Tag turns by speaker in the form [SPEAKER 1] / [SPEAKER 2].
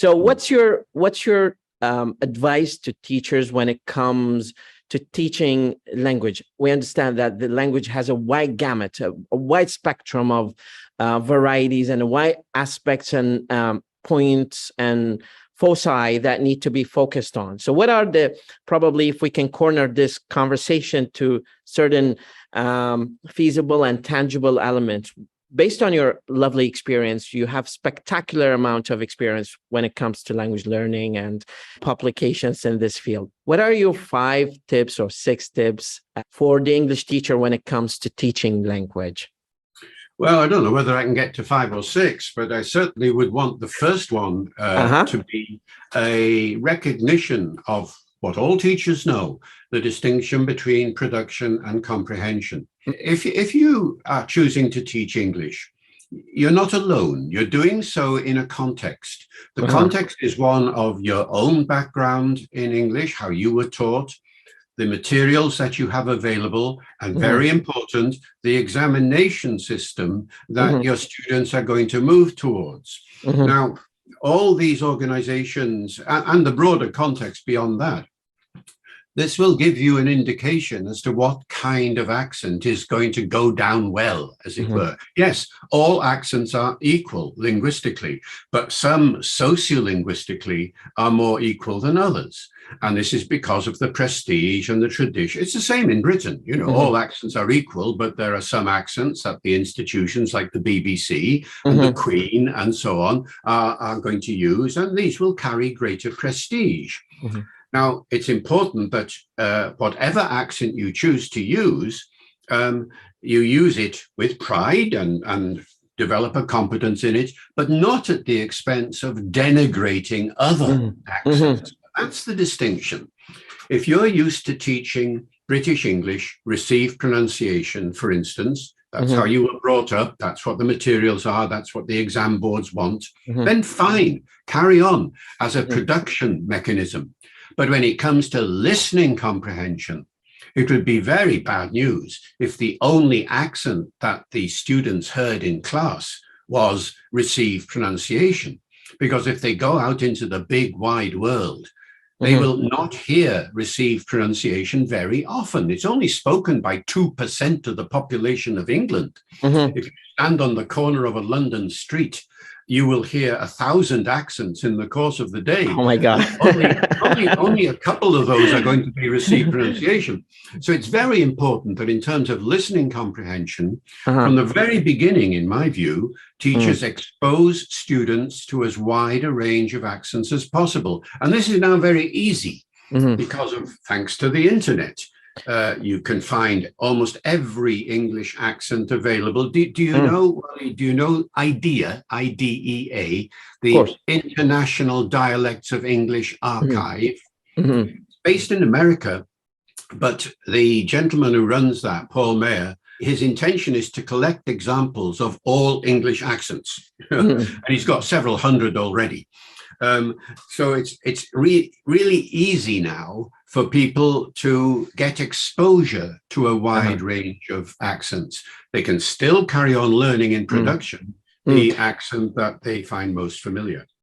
[SPEAKER 1] So what's your advice to teachers when it comes to teaching language? We understand that the language has a wide gamut, a wide spectrum of varieties and wide aspects and points and foci that need to be focused on. So what are probably, if we can corner this conversation to certain feasible and tangible elements, based on your lovely experience, you have spectacular amount of experience when it comes to language learning and publications in this field. What are your 5 tips or 6 tips for the English teacher when it comes to teaching language?
[SPEAKER 2] Well, I don't know whether I can get to 5 or 6, but I certainly would want the first one to be a recognition of what all teachers know, the distinction between production and comprehension. If you are choosing to teach English, you're not alone. You're doing so in a context. The context is one of your own background in English, how you were taught, the materials that you have available, and very important, the examination system that your students are going to move towards. Now, all these organizations and the broader context beyond that, this will give you an indication as to what kind of accent is going to go down well, as it were. Yes, all accents are equal linguistically, but some sociolinguistically are more equal than others. And this is because of the prestige and the tradition. It's the same in Britain. You know, all accents are equal, but there are some accents that the institutions like the BBC and the Queen and so on are going to use, and these will carry greater prestige. Now, it's important that whatever accent you choose to use, you use it with pride and develop a competence in it, but not at the expense of denigrating other accents. That's the distinction. If you're used to teaching British English, received pronunciation, for instance, that's how you were brought up, that's what the materials are, that's what the exam boards want, then fine, carry on as a production mechanism. But when it comes to listening comprehension, it would be very bad news if the only accent that the students heard in class was received pronunciation. Because if they go out into the big wide world, they will not hear received pronunciation very often. It's only spoken by 2% of the population of England. If you stand on the corner of a London street, you will hear 1,000 accents in the course of the day.
[SPEAKER 1] Oh my God.
[SPEAKER 2] only a couple of those are going to be received pronunciation. So it's very important that in terms of listening comprehension, from the very beginning, in my view, teachers expose students to as wide a range of accents as possible. And this is now very easy because of, thanks to the internet. You can find almost every English accent available. Do you know IDEA, IDEA, the International Dialects of English Archive, based in America, but the gentleman who runs that, Paul Mayer, his intention is to collect examples of all English accents, and he's got several hundred already. So it's really easy now for people to get exposure to a wide range of accents. They can still carry on learning in production the accent that they find most familiar.